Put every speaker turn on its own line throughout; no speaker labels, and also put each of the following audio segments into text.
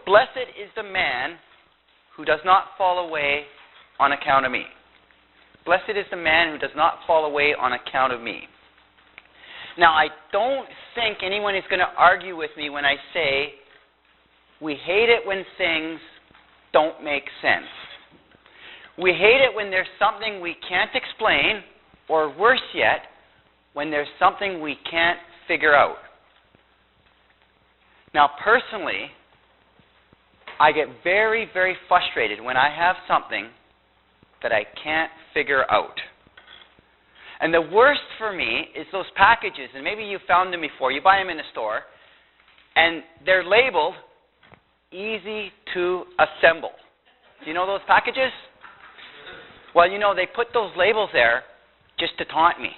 blessed is the man who does not fall away on account of me. Blessed is the man who does not fall away on account of me. Now, I don't think anyone is going to argue with me when I say we hate it when things don't make sense. We hate it when there's something we can't explain, or worse yet, when there's something we can't figure out. Now, personally, I get very, very frustrated when I have something that I can't figure out. And the worst for me is those packages, and maybe you've found them before. You buy them in a store, and they're labeled easy to assemble. Do you know those packages? Well, you know, they put those labels there just to taunt me.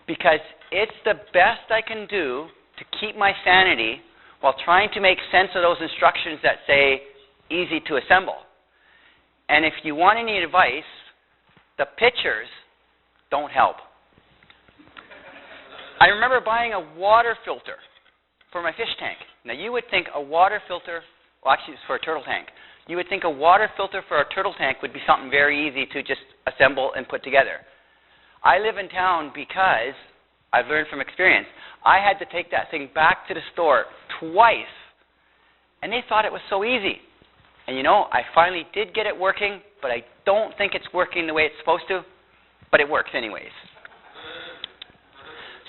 Because it's the best I can do to keep my sanity while trying to make sense of those instructions that say easy to assemble. And if you want any advice, the pictures don't help. I remember buying a water filter for my fish tank. Now, you would think a water filter, well, actually it's for a turtle tank. You would think a water filter for a turtle tank would be something very easy to just assemble and put together. I live in town because I've learned from experience. I had to take that thing back to the store twice, and they thought it was so easy. And you know, I finally did get it working, but I don't think it's working the way it's supposed to, but it works anyways.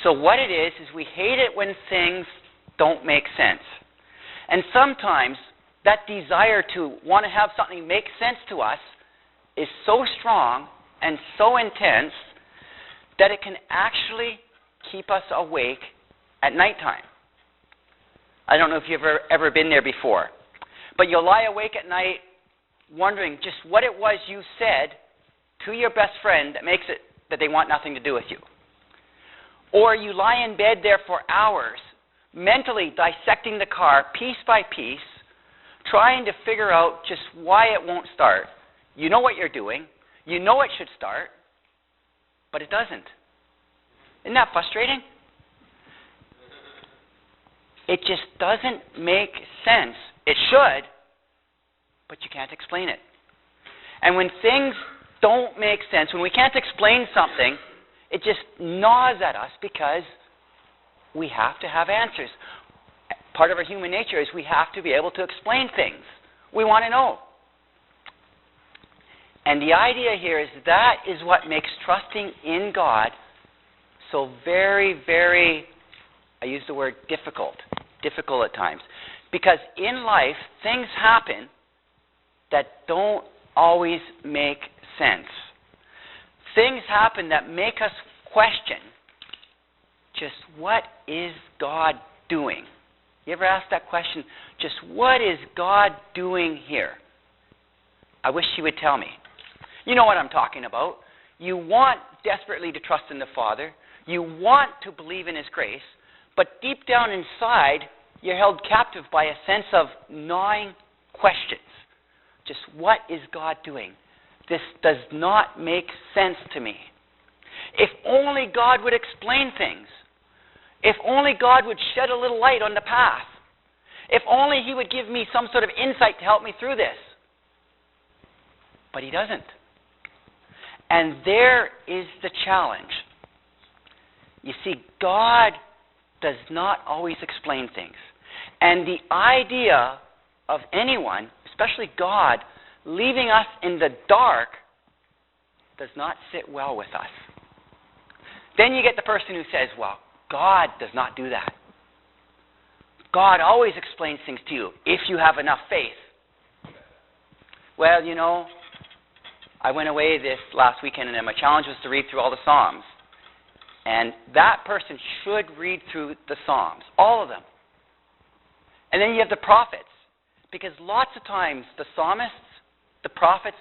So what it is we hate it when things don't make sense. And sometimes that desire to want to have something make sense to us is so strong and so intense that it can actually keep us awake at nighttime. I don't know if you've ever been there before, but you'll lie awake at night wondering just what it was you said to your best friend that makes it that they want nothing to do with you. Or you lie in bed there for hours, mentally dissecting the car piece by piece, trying to figure out just why it won't start. You know what you're doing. You know it should start, but it doesn't. Isn't that frustrating? It just doesn't make sense. It should, but you can't explain it. And when things don't make sense, when we can't explain something, it just gnaws at us because we have to have answers. Part of our human nature is we have to be able to explain things. We want to know. And the idea here is that is what makes trusting in God so very, very, I use the word difficult at times. Because in life, things happen that don't always make sense. Things happen that make us question just what is God doing? You ever ask that question? Just what is God doing here? I wish He would tell me. You know what I'm talking about. You want desperately to trust in the Father. You want to believe in His grace. But deep down inside, you're held captive by a sense of gnawing questions. Just what is God doing? This does not make sense to me. If only God would explain things. If only God would shed a little light on the path. If only He would give me some sort of insight to help me through this. But He doesn't. And there is the challenge. You see, God does not always explain things. And the idea of anyone, especially God, leaving us in the dark does not sit well with us. Then you get the person who says, well, God does not do that. God always explains things to you if you have enough faith. Well, you know, I went away this last weekend and my challenge was to read through all the Psalms. And that person should read through the Psalms, all of them. And then you have the prophets. Because lots of times the psalmists, the prophets,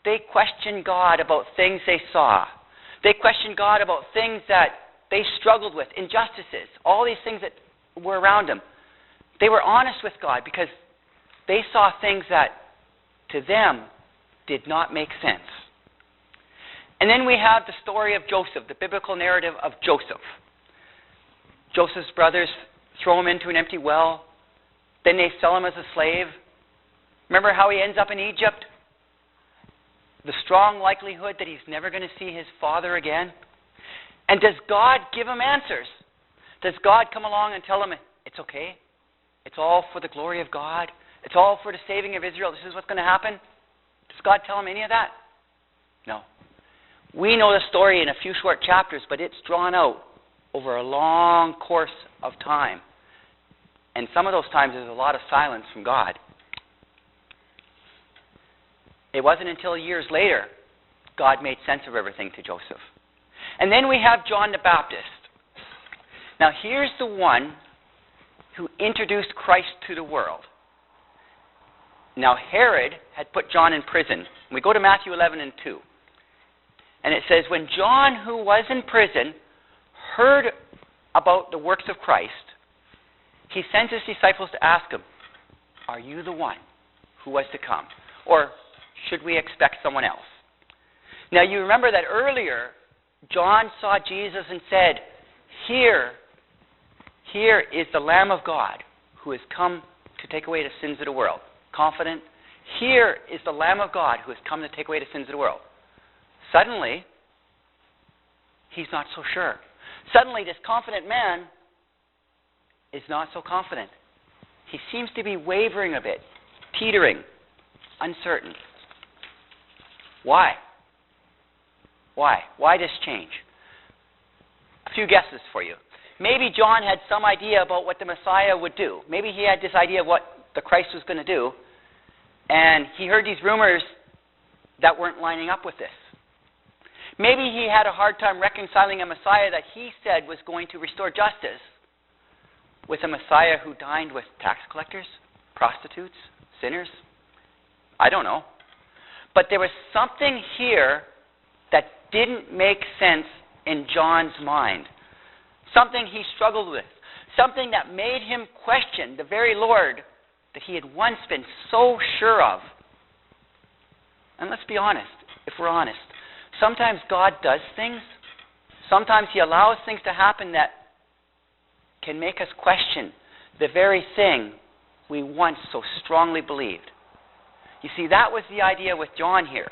they question God about things they saw. They question God about things that they struggled with, injustices, all these things that were around them. They were honest with God because they saw things that to them did not make sense. And then we have the story of Joseph, the biblical narrative of Joseph. Joseph's brothers throw him into an empty well. Then they sell him as a slave. Remember how he ends up in Egypt? The strong likelihood that he's never going to see his father again. And does God give him answers? Does God come along and tell him, it's okay? It's all for the glory of God. It's all for the saving of Israel. This is what's going to happen. Does God tell him any of that? No. We know the story in a few short chapters, but it's drawn out over a long course of time. And some of those times there's a lot of silence from God. It wasn't until years later God made sense of everything to Joseph. And then we have John the Baptist. Now here's the one who introduced Christ to the world. Now Herod had put John in prison. We go to Matthew 11 and 2. And it says, when John, who was in prison, heard about the works of Christ, he sent his disciples to ask him, are you the one who was to come? Or should we expect someone else? Now you remember that earlier, John saw Jesus and said, here is the Lamb of God who has come to take away the sins of the world. Confident. Here is the Lamb of God who has come to take away the sins of the world. Suddenly, he's not so sure. Suddenly, this confident man is not so confident. He seems to be wavering a bit, teetering, uncertain. Why? Why? Why this change? A few guesses for you. Maybe John had some idea about what the Messiah would do. Maybe he had this idea of what the Christ was going to do, and he heard these rumors that weren't lining up with this. Maybe he had a hard time reconciling a Messiah that he said was going to restore justice with a Messiah who dined with tax collectors, prostitutes, sinners. I don't know. But there was something here that didn't make sense in John's mind. Something he struggled with. Something that made him question the very Lord that he had once been so sure of. And let's be honest, if we're honest. Sometimes God does things. Sometimes he allows things to happen that can make us question the very thing we once so strongly believed. You see, that was the idea with John here.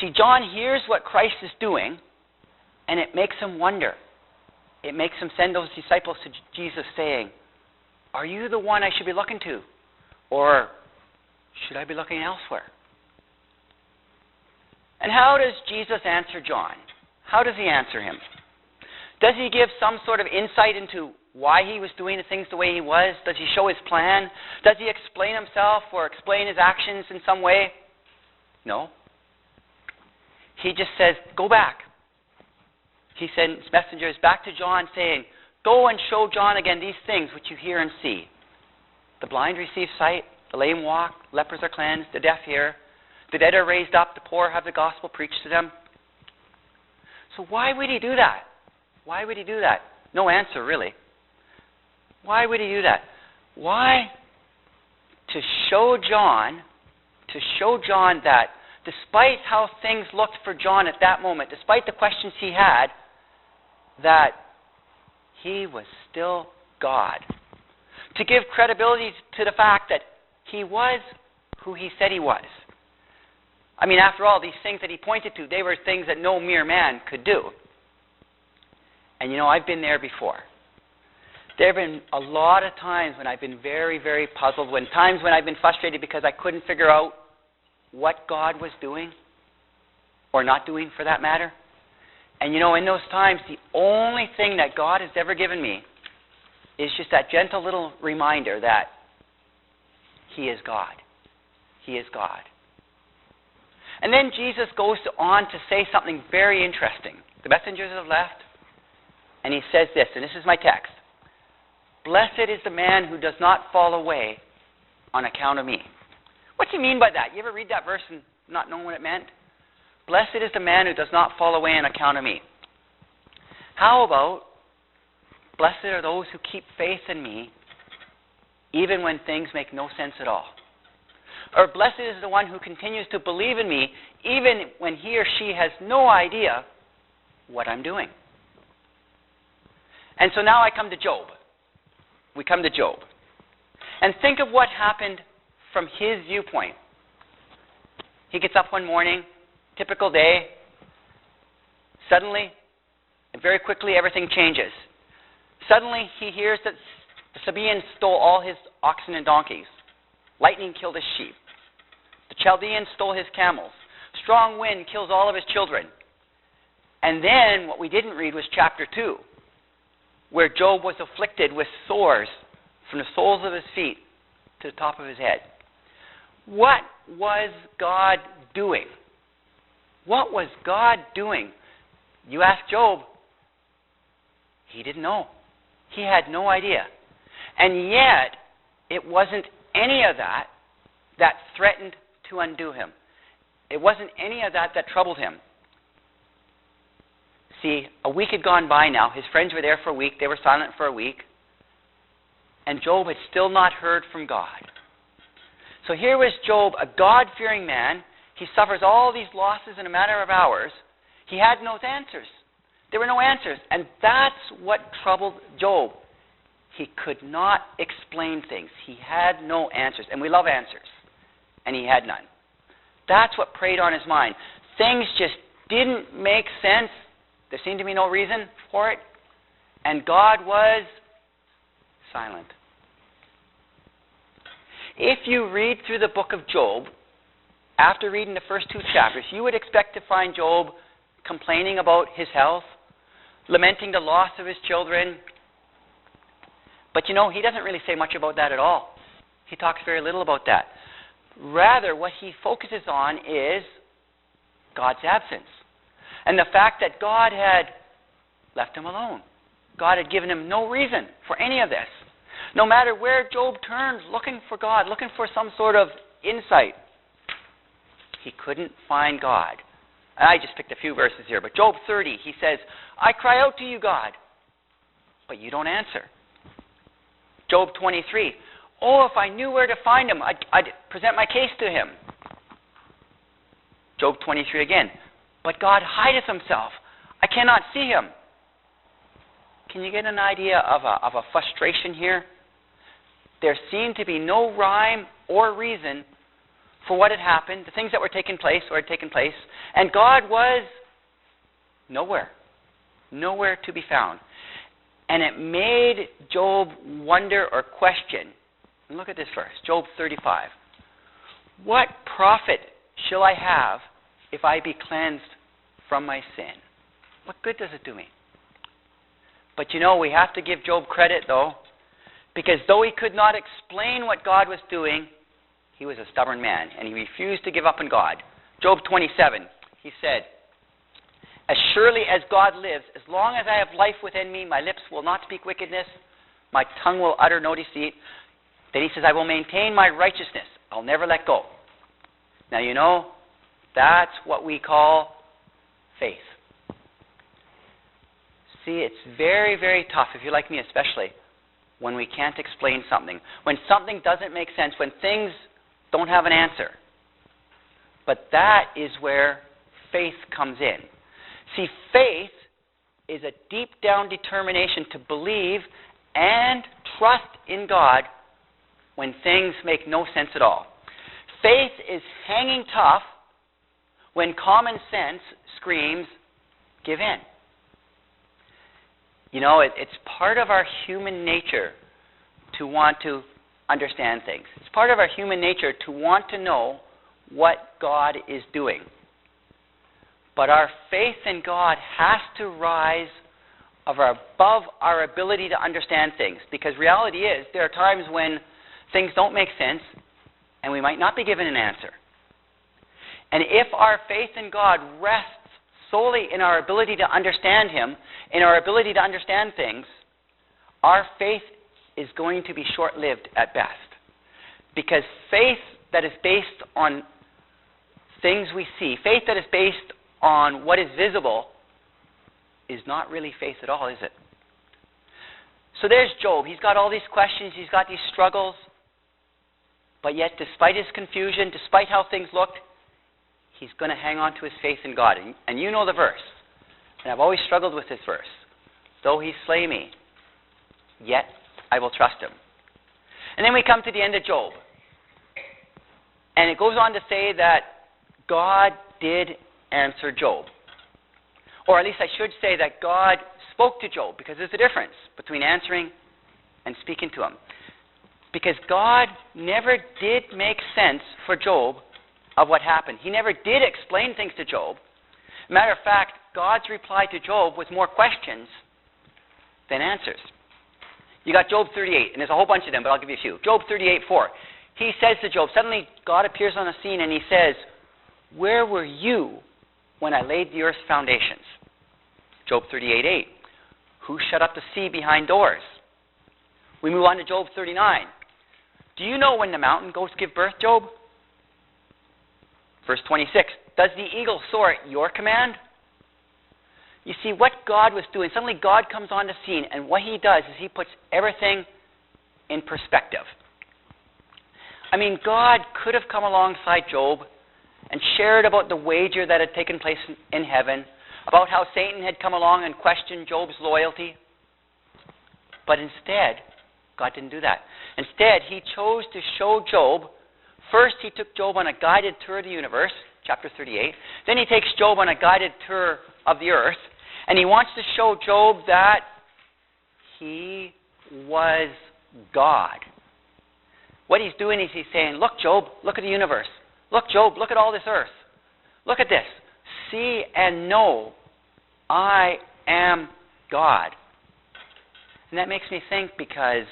See, John hears what Christ is doing, and it makes him wonder. It makes him send those disciples to Jesus saying, are you the one I should be looking to? Or should I be looking elsewhere? And how does Jesus answer John? How does he answer him? Does he give some sort of insight into why he was doing the things the way he was? Does he show his plan? Does he explain himself or explain his actions in some way? No. He just says, go back. He sends messengers back to John saying, go and show John again these things which you hear and see. The blind receive sight, the lame walk, lepers are cleansed, the deaf hear, the dead are raised up, the poor have the gospel preached to them. So why would he do that? Why would he do that? No answer, really. Why would he do that? Why? To show John that despite how things looked for John at that moment, despite the questions he had, that he was still God. To give credibility to the fact that he was who he said he was. I mean, after all, these things that he pointed to, they were things that no mere man could do. And you know, I've been there before. There have been a lot of times when I've been very, very puzzled, times when I've been frustrated because I couldn't figure out what God was doing, or not doing for that matter. And you know, in those times, the only thing that God has ever given me is just that gentle little reminder that he is God. He is God. And then Jesus goes on to say something very interesting. The messengers have left, and he says this, and this is my text. Blessed is the man who does not fall away on account of me. What's he mean by that? You ever read that verse and not know what it meant? Blessed is the man who does not fall away on account of me. How about, blessed are those who keep faith in me, even when things make no sense at all. Or blessed is the one who continues to believe in me, even when he or she has no idea what I'm doing. And so now I come to Job. We come to Job. And think of what happened from his viewpoint. He gets up one morning, typical day. Suddenly, and very quickly, everything changes. Suddenly, he hears that the Sabaeans stole all his oxen and donkeys. Lightning killed his sheep. The Chaldeans stole his camels. Strong wind kills all of his children. And then, what we didn't read was chapter 2, where Job was afflicted with sores from the soles of his feet to the top of his head. What was God doing? What was God doing? You ask Job, he didn't know. He had no idea. And yet, it wasn't any of that that threatened to undo him. It wasn't any of that that troubled him. See, a week had gone by now. His friends were there for a week. They were silent for a week. And Job had still not heard from God. So here was Job, a God-fearing man. He suffers all these losses in a matter of hours. He had no answers. There were no answers. And that's what troubled Job. He could not explain things. He had no answers. And we love answers. And he had none. That's what preyed on his mind. Things just didn't make sense. There seemed to be no reason for it. And God was silent. If you read through the book of Job, after reading the first 2 chapters, you would expect to find Job complaining about his health, lamenting the loss of his children. But you know, he doesn't really say much about that at all. He talks very little about that. Rather, what he focuses on is God's absence. And the fact that God had left him alone. God had given him no reason for any of this. No matter where Job turned, looking for God, looking for some sort of insight, he couldn't find God. And I just picked a few verses here, but Job 30, he says, I cry out to you, God, but you don't answer. Job 23, oh, if I knew where to find him, I'd present my case to him. Job 23 again, but God hideth himself. I cannot see him. Can you get an idea of a frustration here? There seemed to be no rhyme or reason for what had happened, the things that were taking place or had taken place, and God was nowhere to be found. And it made Job wonder or question. And look at this verse, Job 35. What profit shall I have if I be cleansed from my sin? What good does it do me? But you know, we have to give Job credit, though, because though he could not explain what God was doing, he was a stubborn man, and he refused to give up on God. Job 27, he said, as surely as God lives, as long as I have life within me, my lips will not speak wickedness, my tongue will utter no deceit. Then he says, I will maintain my righteousness. I'll never let go. Now, you know, that's what we call faith. See, it's very, very tough, if you're like me especially, when we can't explain something. When something doesn't make sense, when things don't have an answer. But that is where faith comes in. See, faith is a deep down determination to believe and trust in God when things make no sense at all. Faith is hanging tough when common sense screams, give in. You know, it's part of our human nature to want to understand things. It's part of our human nature to want to know what God is doing. But our faith in God has to rise above our ability to understand things. Because reality is, there are times when things don't make sense and we might not be given an answer. And if our faith in God rests solely in our ability to understand Him, in our ability to understand things, our faith is going to be short-lived at best. Because faith that is based on things we see, faith that is based on what is visible, is not really faith at all, is it? So there's Job. He's got all these questions, he's got these struggles, but yet despite his confusion, despite how things looked, he's going to hang on to his faith in God. And you know the verse. And I've always struggled with this verse. Though he slay me, yet I will trust him. And then we come to the end of Job. And it goes on to say that God did answer Job. Or at least I should say that God spoke to Job, because there's a difference between answering and speaking to him. Because God never did make sense for Job of what happened. He never did explain things to Job. Matter of fact, God's reply to Job was more questions than answers. You got Job 38, and there's a whole bunch of them, but I'll give you a few. Job 38:4. He says to Job, suddenly God appears on the scene and he says, "Where were you when I laid the earth's foundations?" Job 38:8. "Who shut up the sea behind doors?" We move on to Job 39. "Do you know when the mountain goats give birth, Job?" Verse 26. "Does the eagle soar at your command?" You see, what God was doing, suddenly God comes on the scene, and what he does is he puts everything in perspective. I mean, God could have come alongside Job and shared about the wager that had taken place in heaven, about how Satan had come along and questioned Job's loyalty. But instead, God didn't do that. Instead, he chose to show Job. First, he took Job on a guided tour of the universe, chapter 38. Then he takes Job on a guided tour of the earth. And he wants to show Job that he was God. What he's doing is he's saying, look, Job, look at the universe. Look, Job, look at all this earth. Look at this. See and know I am God. And that makes me think, because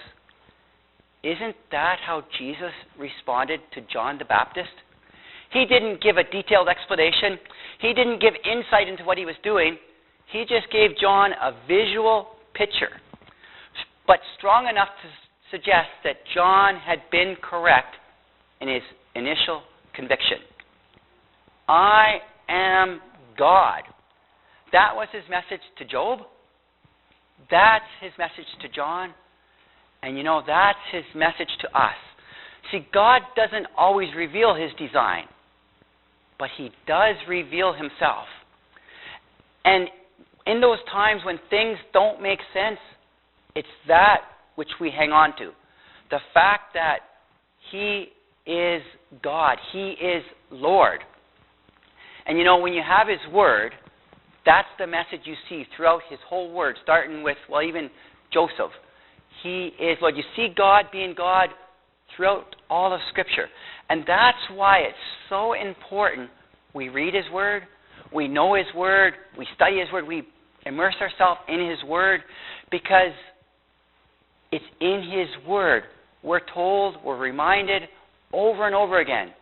isn't that how Jesus responded to John the Baptist? He didn't give a detailed explanation. He didn't give insight into what he was doing. He just gave John a visual picture, but strong enough to suggest that John had been correct in his initial conviction. I am God. That was his message to Job. That's his message to John. And you know, that's his message to us. See, God doesn't always reveal his design, but he does reveal himself. And in those times when things don't make sense, it's that which we hang on to. The fact that he is God. He is Lord. And you know, when you have his word, that's the message you see throughout his whole word, starting with, well, even Joseph. He is Lord. You see God being God throughout all of Scripture. And that's why it's so important we read his word, we know his word, we study his word, we immerse ourselves in his word, because it's in his word we're told, we're reminded over and over again,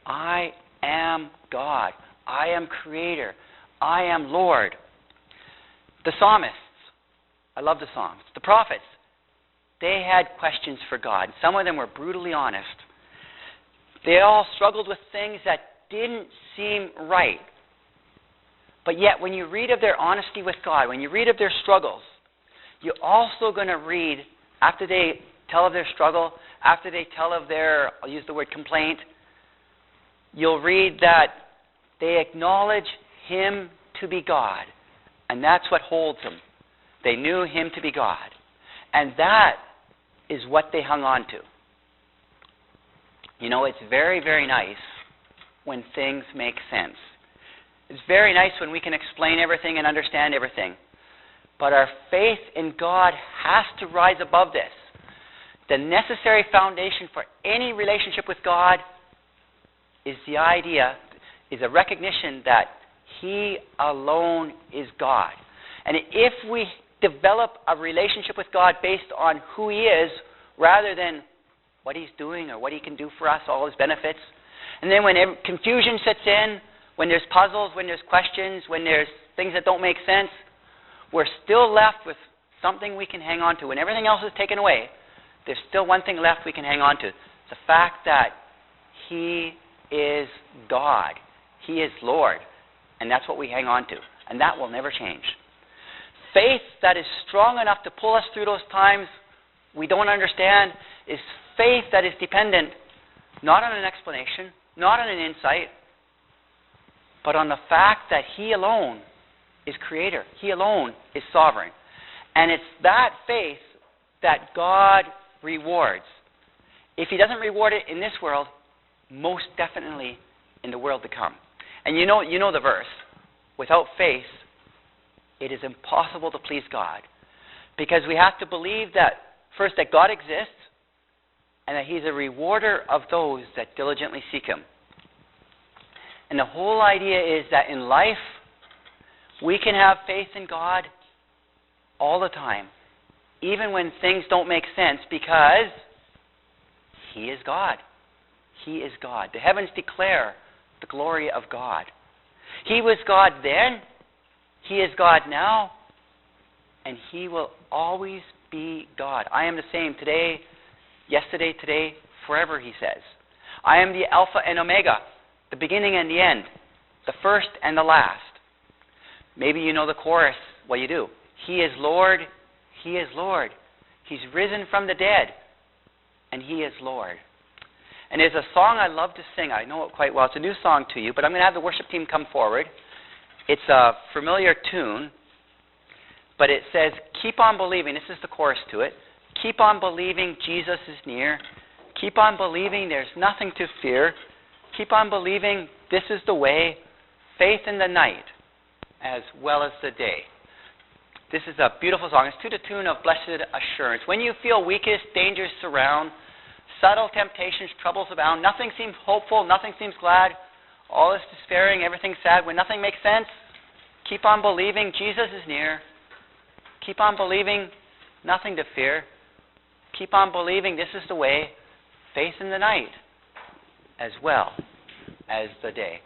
I am God. I am Creator. I am Lord. The psalmists, I love the Psalms. The prophets, they had questions for God. Some of them were brutally honest. They all struggled with things that didn't seem right. But yet, when you read of their honesty with God, when you read of their struggles, you're also going to read, after they tell of their struggle, after they tell of their, I'll use the word complaint, you'll read that they acknowledge him to be God. And that's what holds them. They knew him to be God. And that is what they hung on to. You know, it's very, very nice when things make sense. It's very nice when we can explain everything and understand everything. But our faith in God has to rise above this. The necessary foundation for any relationship with God is the idea, is a recognition that he alone is God. And if we develop a relationship with God based on who he is, rather than what he's doing or what he can do for us, all his benefits, and then when confusion sets in, when there's puzzles, when there's questions, when there's things that don't make sense, we're still left with something we can hang on to. When everything else is taken away, there's still one thing left we can hang on to. The fact that he is God. He is Lord. And that's what we hang on to. And that will never change. Faith that is strong enough to pull us through those times we don't understand is faith that is dependent not on an explanation, not on an insight, but on the fact that he alone is Creator. He alone is sovereign. And it's that faith that God rewards. If he doesn't reward it in this world, most definitely in the world to come. And you know the verse. Without faith, it is impossible to please God. Because we have to believe that, first, that God exists, and that he's a rewarder of those that diligently seek him. And the whole idea is that in life, we can have faith in God all the time, even when things don't make sense, because he is God. He is God. The heavens declare the glory of God. He was God then, he is God now, and he will always be God. I am the same today, yesterday, today, forever, he says. I am the Alpha and Omega, the beginning and the end, the first and the last. Maybe you know the chorus. Well, you do. He is Lord, he is Lord. He's risen from the dead, and he is Lord. And there's a song I love to sing. I know it quite well. It's a new song to you, but I'm going to have the worship team come forward. It's a familiar tune, but it says, keep on believing. This is the chorus to it. Keep on believing Jesus is near. Keep on believing there's nothing to fear. Keep on believing this is the way. Faith in the night as well as the day. This is a beautiful song. It's to the tune of Blessed Assurance. When you feel weakest, dangers surround, subtle temptations, troubles abound, nothing seems hopeful, nothing seems glad, all is despairing, everything sad. When nothing makes sense, keep on believing Jesus is near. Keep on believing nothing to fear. Keep on believing this is the way. Faith in the night as well as the day.